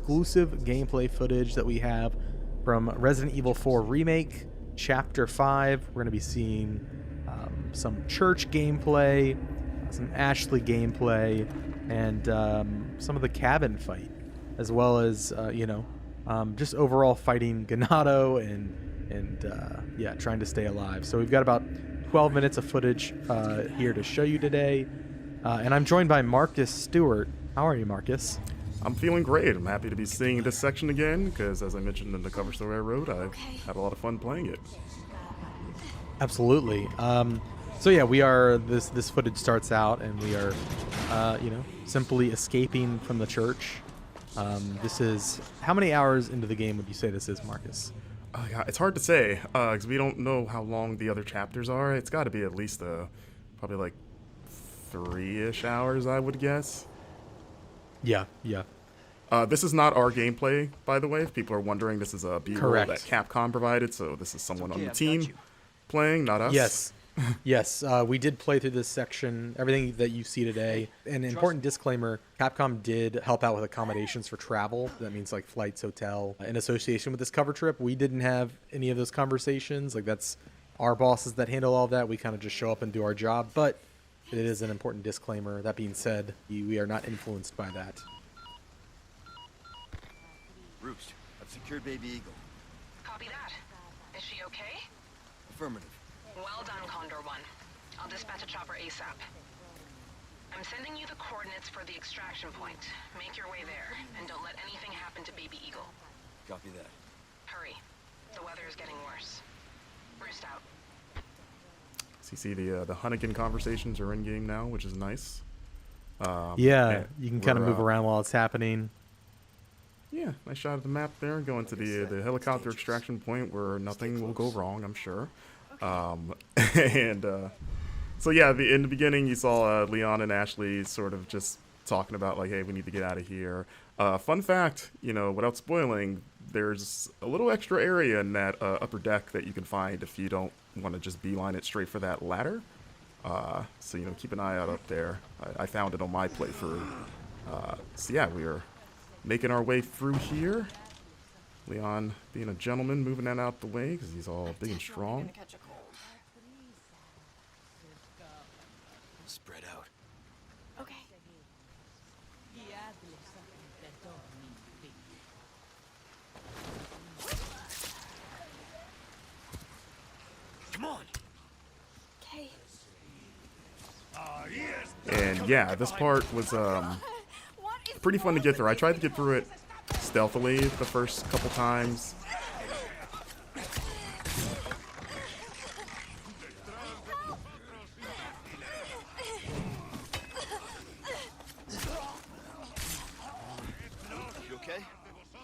exclusive gameplay footage that we have from Resident Evil 4 Remake, Chapter 5. We're going to be seeing some church gameplay, some Ashley gameplay, and some of the cabin fight, as well as, just overall fighting Ganado and yeah, trying to stay alive. So we've got about 12 minutes of footage here to show you today. And I'm joined by Marcus Stewart. How are you, Marcus? I'm feeling great. I'm happy to be seeing this section again because, as I mentioned in the cover story I wrote, I've had a lot of fun playing it. Absolutely. So yeah, we are. This footage starts out, and we are, simply escaping from the church. This is how many hours into the game would you say this is, Marcus? Yeah, it's hard to say because we don't know how long the other chapters are. It's got to be at least probably like 3-ish hours, I would guess. Yeah. This is not our gameplay, by the way. If people are wondering, this is a B-roll that Capcom provided, so this is someone on the team playing, not us. Yes, we did play through this section, everything that you see today. An important disclaimer, Capcom did help out with accommodations for travel. That means like flights, hotel, in association with this cover trip. We didn't have any of those conversations. Like, that's our bosses that handle all that. We kind of just show up and do our job, but it is an important disclaimer. That being said, we are not influenced by that. Roost, I've secured Baby Eagle. Copy that. Is she okay? Affirmative. Well done, Condor 1. I'll dispatch a chopper ASAP. I'm sending you the coordinates for the extraction point. Make your way there, and don't let anything happen to Baby Eagle. Copy that. Hurry. The weather is getting worse. Roost out. So you see the Hunnigan conversations are in game now, which is nice. Yeah, you can kind of move around while it's happening. Yeah, nice shot of the map there. Going to the helicopter extraction point where nothing will go wrong, I'm sure. So yeah, in the beginning you saw Leon and Ashley sort of just talking about like, hey, we need to get out of here. Fun fact, without spoiling, there's a little extra area in that upper deck that you can find if you don't want to just beeline it straight for that ladder. So keep an eye out up there. I found it on my playthrough. So yeah, we are making our way through here. Leon being a gentleman, moving that out the way because he's all big and strong. Spread out. Okay. Come on. Okay. And yeah, this part was pretty fun to get through. I tried to get through it stealthily the first couple times. You okay?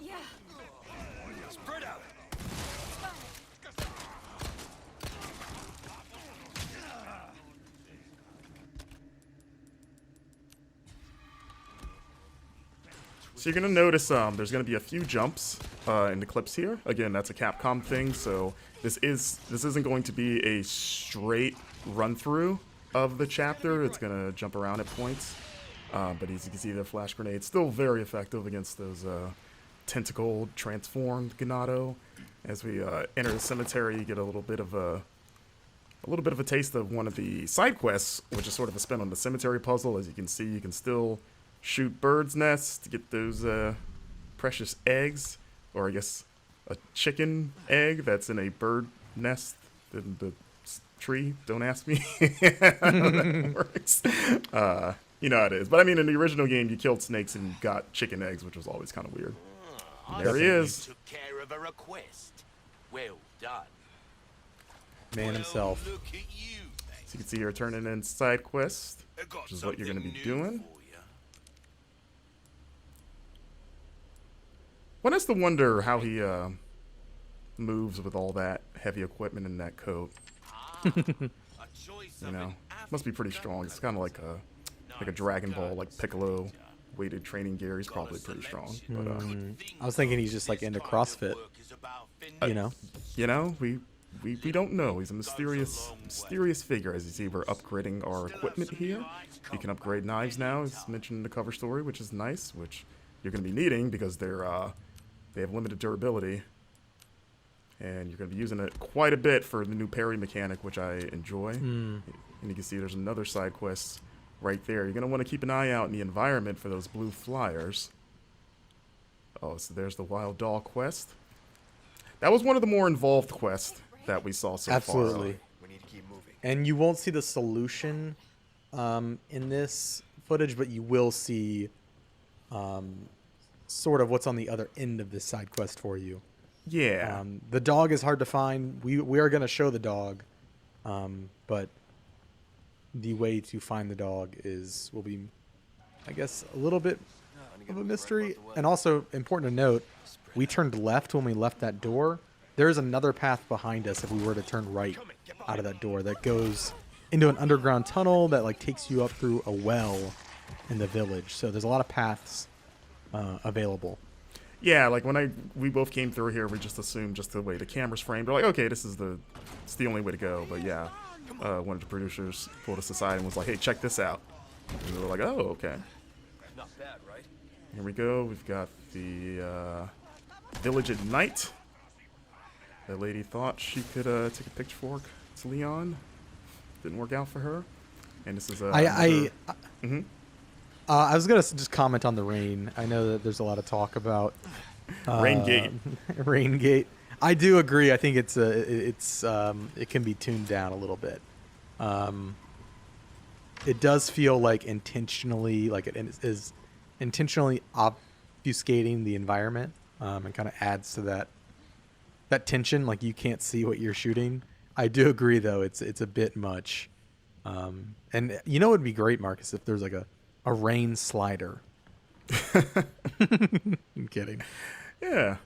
Yeah. Spread out. So you're gonna notice there's gonna be a few jumps in the clips here. Again, that's a Capcom thing, so this isn't going to be a straight run through of the chapter. It's gonna jump around at points, but as you can see, the flash grenade's still very effective against those tentacled, transformed Ganado. As we enter the cemetery, you get a little bit of a taste of one of the side quests, which is sort of a spin on the cemetery puzzle. As you can see, you can still shoot birds' nests to get those precious eggs, or I guess a chicken egg that's in a bird nest in the tree. Don't ask me how that works. You know how it is. But I mean, in the original game, you killed snakes and got chicken eggs, which was always kind of weird. There he is. Took care of a request. Well done. Man himself. Look at you. So you can see here turning in side quest, which is what you're going to be doing. One has to wonder how he moves with all that heavy equipment in that coat. Must be pretty strong. It's kind of like a Dragon Ball, like Piccolo weighted training gear. He's probably pretty strong. But I was thinking he's just like into CrossFit. We don't know. He's a mysterious figure. As you see, we're upgrading our equipment here. You can upgrade knives now, as mentioned in the cover story, which is nice. Which you're going to be needing because they have limited durability. And you're going to be using it quite a bit for the new parry mechanic, which I enjoy. And you can see there's another side quest right there. You're going to want to keep an eye out in the environment for those blue flyers. Oh, so there's the Wild Doll quest. That was one of the more involved quests that we saw so far. Absolutely. We need to keep moving. And you won't see the solution in this footage, but you will see sort of what's on the other end of this side quest for you. Yeah. The dog is hard to find. We are going to show the dog, but the way to find the dog will be, I guess, a little bit of a mystery. And also important to note, we turned left when we left that door. There's another path behind us if we were to turn right out of that door that goes into an underground tunnel that like takes you up through a well in the village. So there's a lot of paths available. Yeah, like when we both came through here, we just assumed just the way the camera's framed. We're like, okay, it's the only way to go. But yeah, one of the producers pulled us aside and was like, hey, check this out. And we were like, oh, okay. Not bad, right? Here we go. We've got the village at night. That lady thought she could take a pitchfork to Leon. Didn't work out for her. And this is I was gonna just comment on the rain. I know that there's a lot of talk about Rain Gate. Rain Gate. I do agree. I think it can be tuned down a little bit. It does feel like intentionally, like it is intentionally obfuscating the environment, and kind of adds to that tension. Like you can't see what you're shooting. I do agree, though. It's a bit much. And you know, it would be great, Marcus, if there's like a rain slider. I'm kidding. Yeah.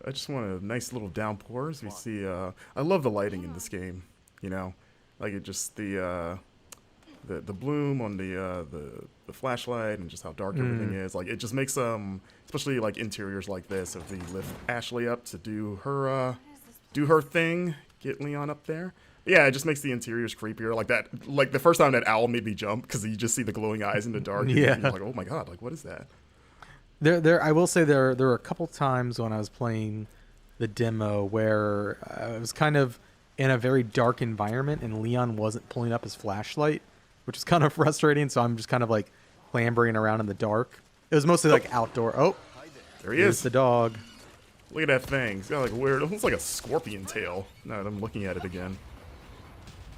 I just want a nice little downpour as we see. I love the lighting in this game. You know, like it just the bloom on the flashlight and just how dark everything is. Like it just makes especially like interiors like this. If we lift Ashley up to do her thing, get Leon up there. Yeah, it just makes the interiors creepier. Like that. Like the first time that owl made me jump because you just see the glowing eyes in the dark. Yeah. And you're like, oh my god, like what is that? I will say there were a couple times when I was playing the demo where I was kind of in a very dark environment and Leon wasn't pulling up his flashlight, which is kind of frustrating. So I'm just kind of like clambering around in the dark. It was mostly like outdoor. Oh, There he here's is. the dog. Look at that thing. It's got like a weird, almost like a scorpion tail. Now that I'm looking at it again.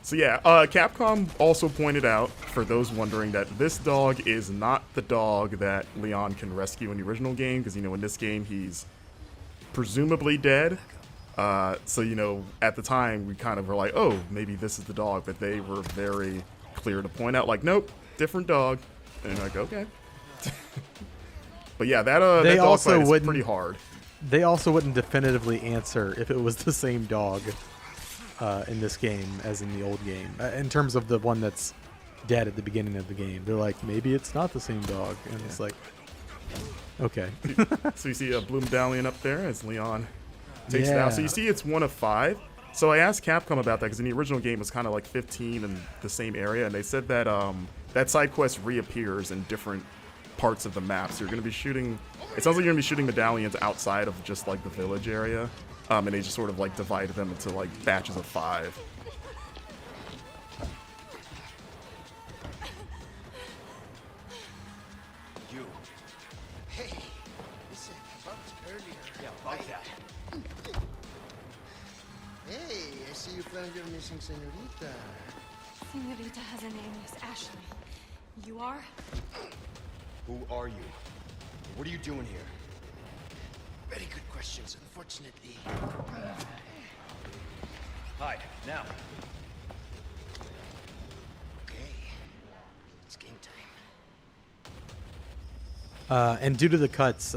So yeah, Capcom also pointed out, for those wondering, that this dog is not the dog that Leon can rescue in the original game, because, you know, in this game he's presumably dead. So, you know, at the time we kind of were like, oh, maybe this is the dog, but they were very clear to point out, like, nope, different dog. And you're like, okay. But yeah, that dog fight is pretty hard. They also wouldn't definitively answer if it was the same dog in this game as in the old game. In terms of the one that's dead at the beginning of the game, they're like, maybe it's not the same dog, and it's like, okay. So you see a blue medallion up there as Leon takes it out. So you see it's 1 of 5. So I asked Capcom about that because in the original game it was kind of like 15 in the same area, and they said that that side quest reappears in different parts of the map. So you're going to be shooting. It sounds like you're going to be shooting medallions outside of just like the village area. And they just sort of like divided them into like batches of 5. You. Hey, listen, about earlier. Yeah, about that. Hey, I see you found your missing senorita. Senorita has a name, Miss Ashley. You are? Who are you? What are you doing here? Very good questions, unfortunately. Hide, now. Okay, it's game time. And due to the cuts,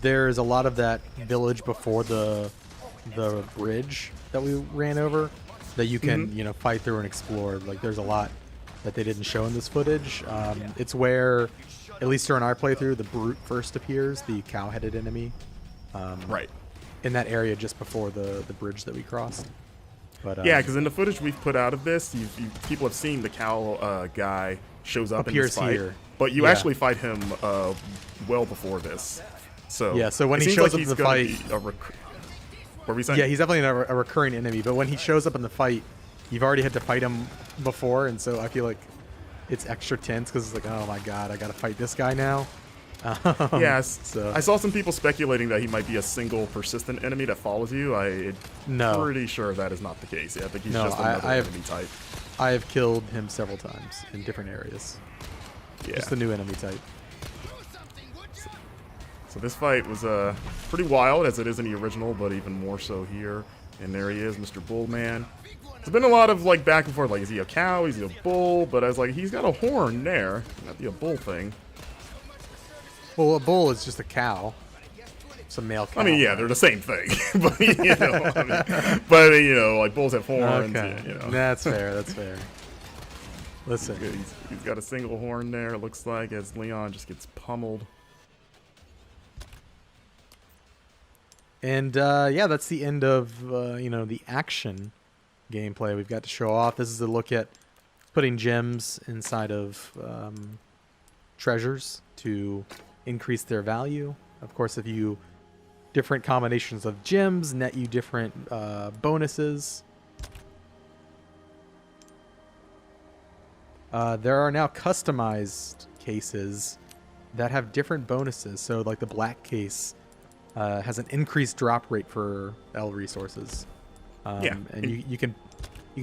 there's a lot of that village before the bridge that we ran over that you can you know, fight through and explore. Like there's a lot that they didn't show in this footage. It's where, at least during our playthrough, the brute first appears, the cow-headed enemy. Right. In that area just before the bridge that we crossed. But Yeah, because in the footage we've put out of this, people have seen the cow guy shows up in this appears fight. here. but you Yeah. actually fight him well before this. So Yeah, so when it he seems shows like up in he's the gonna fight- be what were we saying? Yeah, he's definitely a recurring enemy, but when he shows up in the fight, you've already had to fight him before, and so I feel like it's extra tense because it's like, oh my god, I gotta fight this guy now. Yes. So I saw some people speculating that he might be a single persistent enemy that follows you. I'm No. pretty sure that is not the case. Yeah, I think he's No, just another I have- enemy type. I have killed him several times in different areas. Yeah. Just the new enemy type. So this fight was pretty wild, as it is in the original, but even more so here. And there he is, Mr. Bullman. There's been a lot of like back and forth, like is he a cow, is he a bull? But I was like, he's got a horn there. Might be a bull thing. Well, a bull is just a cow. It's a male cow. I mean, yeah, they're the same thing. But you know, like bulls have horns. Okay, You know. that's fair. That's fair. Listen, He's got a single horn there, it looks like, as Leon just gets pummeled. and yeah, that's the end of the action gameplay we've got to show off. This is a look at putting gems inside of treasures to increase their value. Of course, if you different combinations of gems net you different bonuses. There are now customized cases that have different bonuses. So like the black case has an increased drop rate for L resources. Yeah. And you can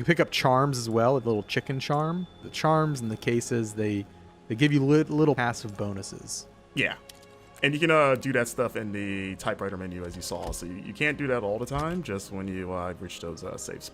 pick up charms as well, a little chicken charm. The charms and the cases, they give you little passive bonuses. Yeah. And you can do that stuff in the typewriter menu, as you saw. So you can't do that all the time, just when you reach those save